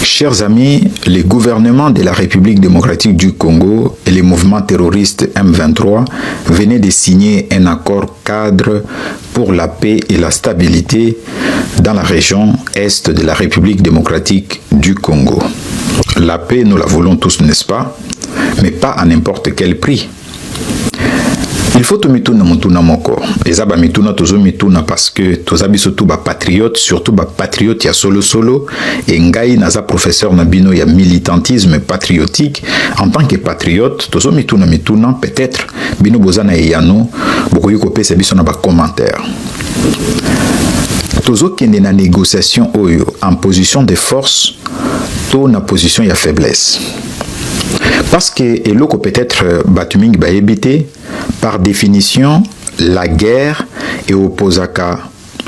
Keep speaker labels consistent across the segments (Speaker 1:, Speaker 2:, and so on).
Speaker 1: Chers amis, les gouvernements de la République démocratique du Congo et les mouvements terroristes M23 venaient de signer un accord cadre pour la paix et la stabilité dans la région est de la République démocratique du Congo. La paix, nous la voulons tous, n'est-ce pas? Mais pas à n'importe quel prix. Il faut tout mituna mutuna moko. Eza ba mituna tozo mituna parce que toza biso tout ba patriote, surtout ba patriote ya solo et ngai naza professeur na bino ya militantisme patriotique. En tant que patriote, tozo mituna peut-être bino bozana yano bokoyi ko pesa biso na ba commentaire. Tozo kende na négociation oyo en position de force, to na position ya faiblesse. Parce que eloko peut-être batuming ba ebité. Par définition, la guerre est opposaka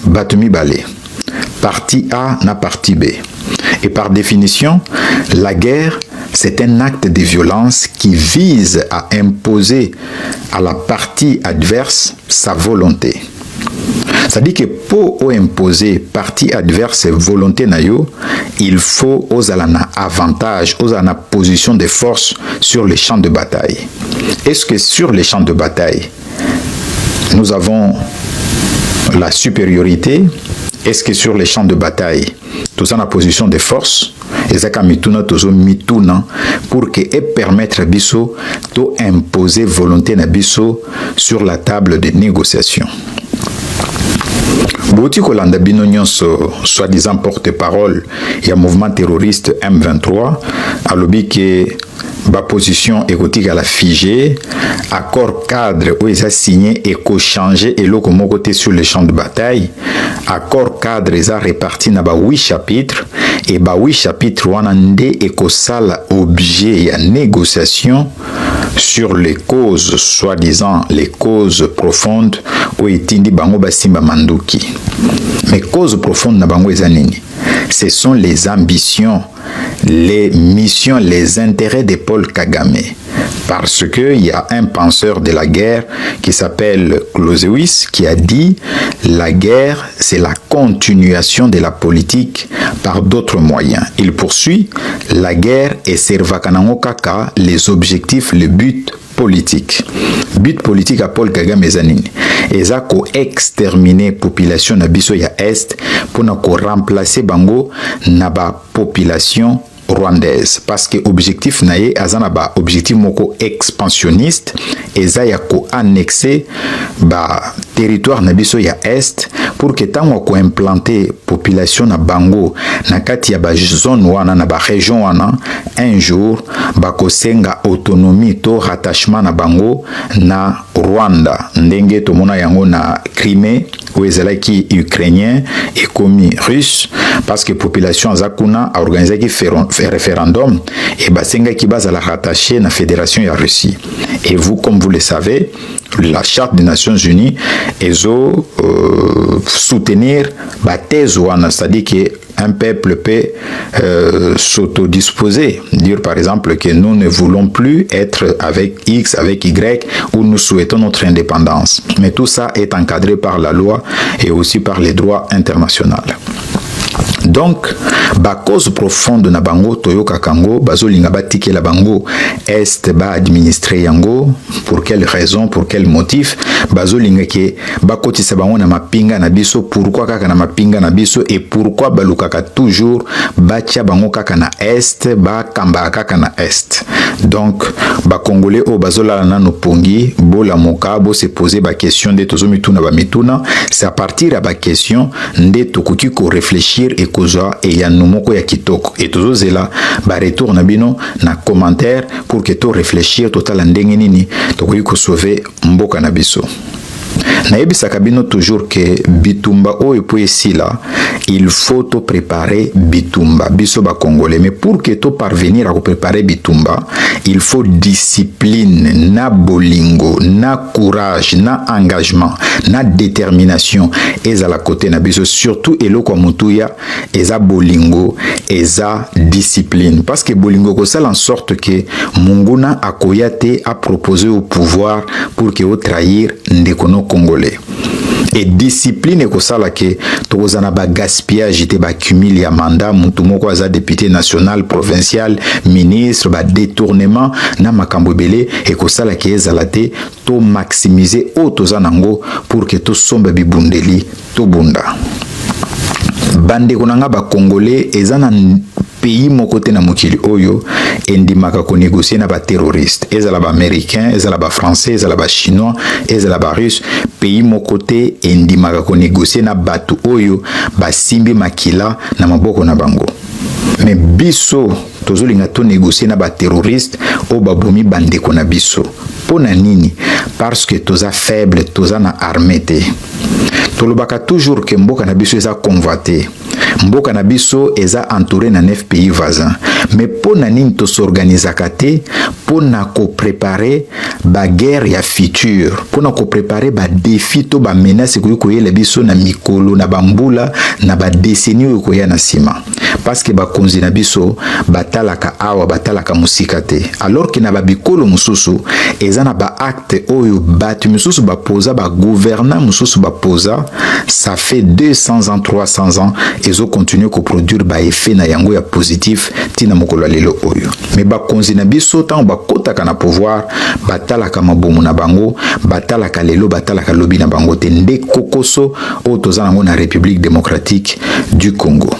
Speaker 1: batumi balé. Partie A na partie B. Et par définition, la guerre, c'est un acte de violence qui vise à imposer à la partie adverse sa volonté. C'est-à-dire que pour imposer partie adverse volonté na yo, il faut aux alana avantage, aux alana position de force sur les champs de bataille. Est-ce que sur les champs de bataille, nous avons la supériorité? Est-ce que sur les champs de bataille, nous avons la position de force? Ezaka mituna tozo mituna pour que et permettre biso to imposer volonté na biso sur la table de négociation. Bouti Kolanda bino nyonso, soi-disant porte-parole, il y a un mouvement terroriste M23, alobi que ba position écotique à la figée, accord cadre où ils ont signé et co-changé et l'autre côté sur les champs de bataille, accord cadre ils ont réparti na ba 8 chapitres et ba 8 chapitres wanande et ko sala objet à négociation sur les causes, soi-disant les causes profondes où itindi bango basimba manduki. Mais causes profondes na bango ezanini. Ce sont les ambitions, les missions, les intérêts de Paul Kagame. Parce qu'il y a un penseur de la guerre qui s'appelle Clausewitz qui a dit la guerre, c'est la continuation de la politique par d'autres moyens. Il poursuit la guerre et servakanango kaka les objectifs, le but politique. But politique à Paul Kagame ezanini. Eza ko exterminer population na biso ya est pour na ko remplacer bango na ba population rwandaise parce que objectif naye azana ba objectif moko expansionniste eza ya ko annexer ba territoire na biso ya est pour que tango ko implanter population na bango na kati ya ba zone wana na ba région wana un jour ba ko senga autonomie to rattachement na bango na Rwanda ndenge to mona yango na Crimée où ezalaki ukrainien et commis russe parce que population zakuna a organisé qui référendum et basenga qui base à la rattacher na fédération ya Russie. Et vous, comme vous le savez, la charte des Nations Unies ezo soutenir ba thèse wana, c'est-à-dire que un peuple peut s'autodisposer, dire par exemple que nous ne voulons plus être avec X, avec Y, ou nous souhaitons notre indépendance. Mais tout ça est encadré par la loi et aussi par les droits internationaux. Donc, ba cause profonde na bango toyoka kango bazolinga batike la bango est ba administrer yango pour quelle raison, pour quel motif bazolinga ke bakotisa bango na mapinga na biso, pourquoi kaka na mapinga na biso et pourquoi balukaka toujours batia bango kaka na est ba kamba kaka na est. Donc ba congolais o bazola na no pongi bola moka bo se poser ba question de tozo mituna ba mituna, c'est à partir de ba question nde tokuki ko réfléchir et kozwa et ya numoko ya kitoko et tozo zela ba retour na bino na commentaire pour que to réfléchir total ndenge nini tokoki ko sauver mboka na biso. Naebisaka bino toujours que bitumba oyo po esila, il faut to préparer bitumba biso ba congolais, mais pour que to parvenir à préparer bitumba, il faut discipline, na bolingo, na courage, na engagement, na détermination eza la côté na biso, surtout eloko mutuya eza bolingo, eza discipline, parce que bolingo ko sala en sorte que munguna akoyate a proposer au pouvoir pour que o trahir ndekono congolais. et discipline ko sala ke tokozana ba gaspillage te ba cumul ya mandat mutu moko aza député national provincial ministre ba détournement na makambo belé et ko sala ke ezala te to maximiser o tozanango pour que to somba bibundeli to bunda bande konanga ba congolais ezana pays moko te na mokili oyo endimaka ko négocier na ba terroriste ezala ba américain ezala ba français ezala ba chinois ezala ba russe pays moko te endimaka ko négocier na batu oyo basimbi makila na maboko na bango mais biso tozolinga to négocier na ba terroriste o babomi bandeko na biso pona nini parce que toza faible toza na armée te tolobaka toujours que mboka na biso eza convoité mboka na biso eza entouré na 9 pays voisins mais pona nini to s'organisaka te pona ko préparer ba guerre ya futur pona ko préparer ba défi to ba menace ko yela biso na mikolo na bambula na ba décennie ko ya na sima parce que ba konzi na biso batalaka awa batalaka musika te alors que na ba bikolo mususu eza na ba acte oyo batu mususu ba posa ba gouvernant mususu ba posa ça fait 200 ans 300 ans et zo continuer ko produire ba effet na yango ya positif tina mokolo lelo oyo mais ba konzi na biso tant ba kotaka na pouvoir batalaka mabomu na bango batalaka lelo batalaka lobi na bango te nde kokoso o tozana ngo na République démocratique du Congo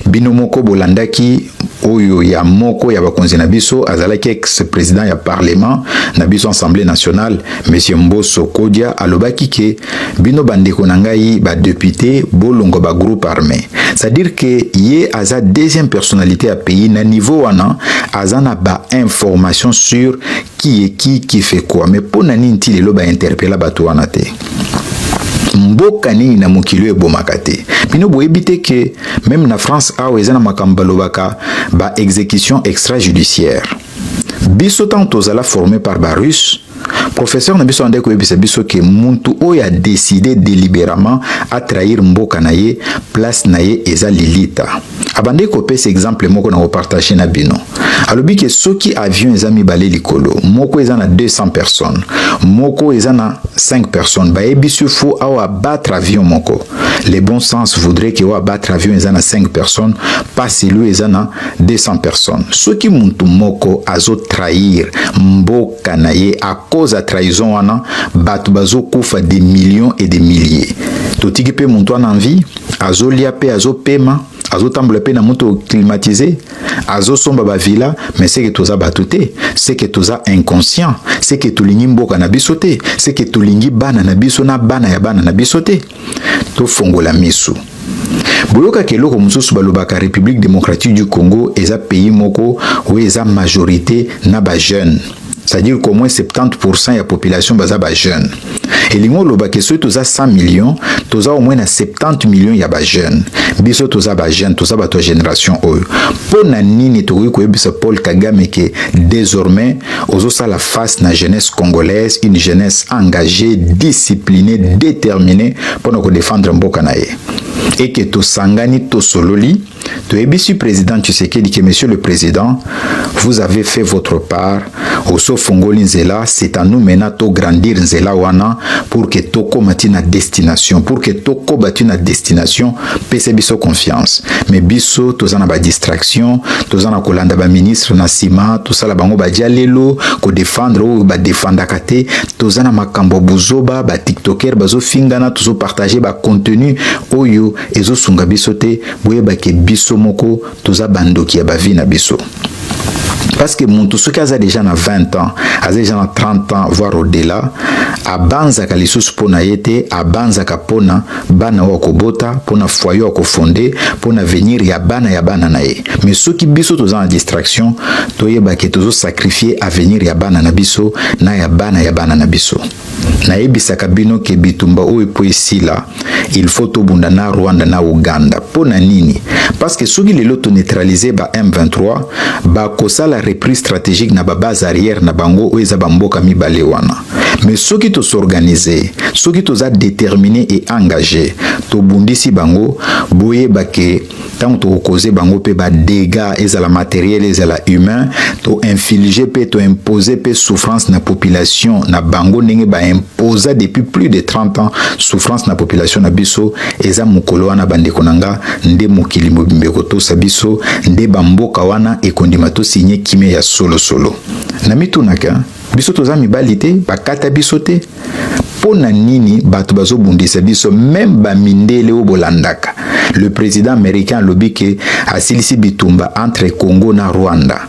Speaker 1: bino moko bolandaki oyo ya moko ya bakonzi na biso azalaki ex-président ya parlement na biso assemblée nationale monsieur Mbosso Kodia alobaki ke bino bandeko na ngai ba député bolongo ba groupe armé c'est-à-dire que ye aza deuxième personnalité à pays na niveau wana azana ba information sur qui fait quoi mais pona nini ti lelo ba interpeller bato wana te mboka nini na mokili ebomaka te bino boyebi te ke même na France awa eza na makambo balobaka ba exécution extrajudiciaire biso tant tozala formé par ba russe professeur na biso ande koyebisa biso ke muntu oyo a décidé délibérément à trahir mboka na ye place na ye eza lilita abande kopesa exemple moko na kopartage na bino alobi ke soki avion eza mibale likolo moko eza na 200 personnes moko eza na 5 personnes bayebi sur fo awa battre avion moko le bon sens voudrait que wa battre avion eza na 5 personnes pas celui eza na 200 personnes soki muntu moko azo trahir mboka na ye à cause à trahison wana batu bazo kufa des millions et des milliers totiki pe muntu ana envie azo lia pe azo pema azo tambola pe na moto climatisé azo somba ba villa mais c'est que toza batute c'est que toza inconscient c'est que tolingi mboka na bisote c'est que tolingi bana na biso na bana ya bana na bisote to fongola misu boyoka keloko mususu balobaka République démocratique du Congo eza pays moko où eza majorité na ba jeune c'est-à-dire qu'au moins 70% de la population est jeune. Et les gens qui sont 100 millions, ils au moins 70 millions de jeunes. Ils sont jeunes, ils sont la génération. Pour nini Paul Kagame qui désormais, ils la face de la jeunesse congolaise, une jeunesse engagée, disciplinée, déterminée pour nous défendre Mbokanaye. Et que to sangani to sololi, to ebisi président Tshisekedi que monsieur le président, vous avez fait votre part. Oso fongoli nzela, c'est à nous maintenant to grandir nzela wana pour que toko mati na destination, pour que toko bati na destination, pese biso confiance. Mais biso tozana ba distraction, tozana kolanda ba ministre na sima, tosala bango ba dialelo, ko défendre ou ba défendre kate, tozana makambo buzoba, ba tiktoker bazo fingana, tozo partager ba contenu oyo ezo sunga biso te, boye ba ke biso moko toza bandoki ya ba vie na biso. Parce que mon tout ce qui a déjà 20 ans, a déjà 30 ans, voire au-delà, a banza kalisus pona yete, a banza kapona, bana wako bota, pona foyer wako fondé, pona venir ya bana nae. Mais ceux qui biso tous en distraction, toye ba ke tozo sacrifier à venir ya bana biso, na ya bana na biso. Na ebisa kabino ke bitumba o epo ici là, il faut to bunda na Rwanda na Uganda. Pona nini? Parce que ceux qui les loto neutralisé ba M23, ba kosa la reprise stratégique na base arrière na bango oyo eza bamboka mibale wana. Mais soki to s'organiser, soki toza déterminé et engagé, to bundisi bango boye bake tant to causer bango pe ba dégâts ezala matériel ezala humain, to infliger pe to imposer pe souffrance na population na bango ndenge ba imposer depuis plus de 30 ans souffrance na population na biso eza mukolo wana bandeko nanga nde mokili mobimbeko to sabiso nde bamboka wana ekondima to signé kimé ya solo solo. Na mitunaka biso toza mibali te bakata biso te pona nini bato bazobundisa biso même bamindele o bolandaka. Le président américain lobi ke asilisi bitumba entre Congo na Rwanda.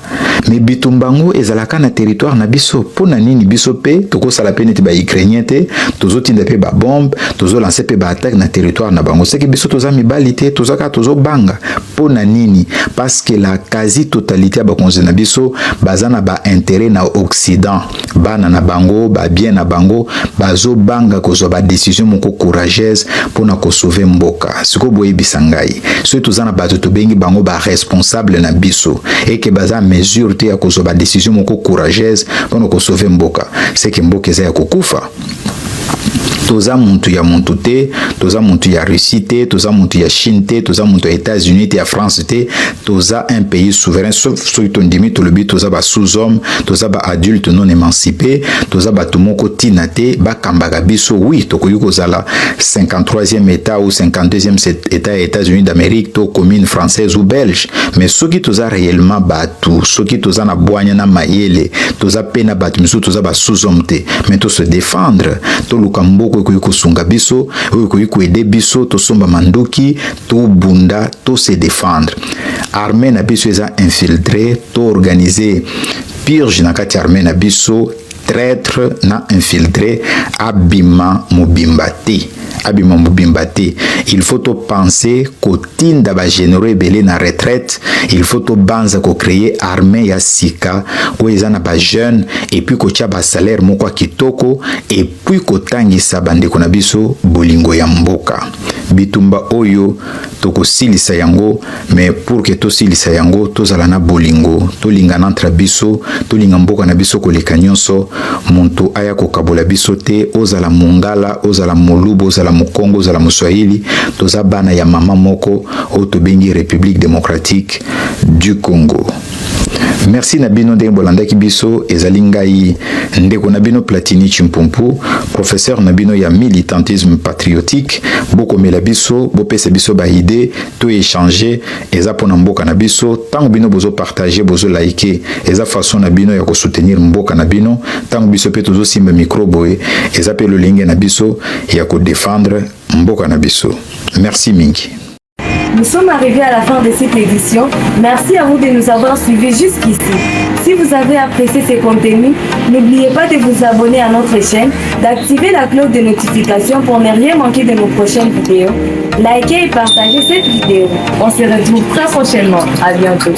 Speaker 1: Mais bitumba ngo ezalaka na territoire na biso pona nini biso pe tokosala pe neti ba ukrainien te tozotinda pe ba bombe tozolancer pe ba attaque na territoire na bango. C'est que biso toza mibali te tozaka tozobanga pona nini parce que la quasi totalité ba konze na biso bazana ba intérêt na Occident bana na bango ba bien na bango bazo banga kozwa ba décision moko courageuse pona ko sauver mboka. Siko boye bisangai so tozana bato to bengi bango ba responsable na biso et que baza mesure te ya kozwa ba décision moko courageuse pona ko sauver mboka. C'est que mboka eza ya kokufa. Toza muntu ya muntu te, toza muntu ya Russie te, toza muntu ya Chine te, toza muntu ya États-Unis te, ya France te, toza un pays souverain, sauf so itondimi to lobi toza ba sous-homme, toza ba adulte non émancipé, toza ba tumoko tina te, ba kambaga biso, oui, tokoyi kozala 53e état ou 52e état États-Unis d'Amérique, to commune française ou belge, mais soki toza réellement batu, soki toza na boanya na mayele, toza pena batu miso toza ba sous-homme te, mais to se défendre, to lukambo ko sunga biso ko aider biso to somba mandoki to bunda to se défendre. Armée na biso eza infiltré to organiser purge na kati armée na biso traître na infiltré abima mobimbati. Abima mobimbati. Il faut to penser ko tinda ba généraux belé na retraite, il faut to banza ko créer armée ya sika ko ezana ba jeune et puis ko tia ba salaire moko kitoko et puis ko tangisa bandeko na biso bolingo ya mboka. Bitumba oyo toko silisa yango, mais pour que to silisa yango tozala na bolingo to lingana entre biso to linga mboka na biso ko leka nyonso muntu aya ko kabola biso te ozala mongala ozala molubo ozala mokongo ozala moswahili toza bana ya mama moko o to bengi République démocratique du Congo. Merci Nabino de Bolandaki biso ezali ngai ndeko Nabino Platini Chimpumpu, professeur Nabino ya militantisme patriotique, bokomela biso bopesa biso ba idée to échanger eza pona mboka na biso tango bino bozo partager bozo liker eza façon Nabino ya ko soutenir mboka na bino tango biso pe tozo simba micro boye eza pe lolenge na biso ya ko défendre mboka na biso. Merci mingi.
Speaker 2: Nous sommes arrivés à la fin de cette édition. Merci à vous de nous avoir suivis jusqu'ici. Si vous avez apprécié ces contenus, n'oubliez pas de vous abonner à notre chaîne, d'activer la cloche de notification pour ne rien manquer de nos prochaines vidéos. Likez et partagez cette vidéo. On se retrouve très prochainement. À bientôt.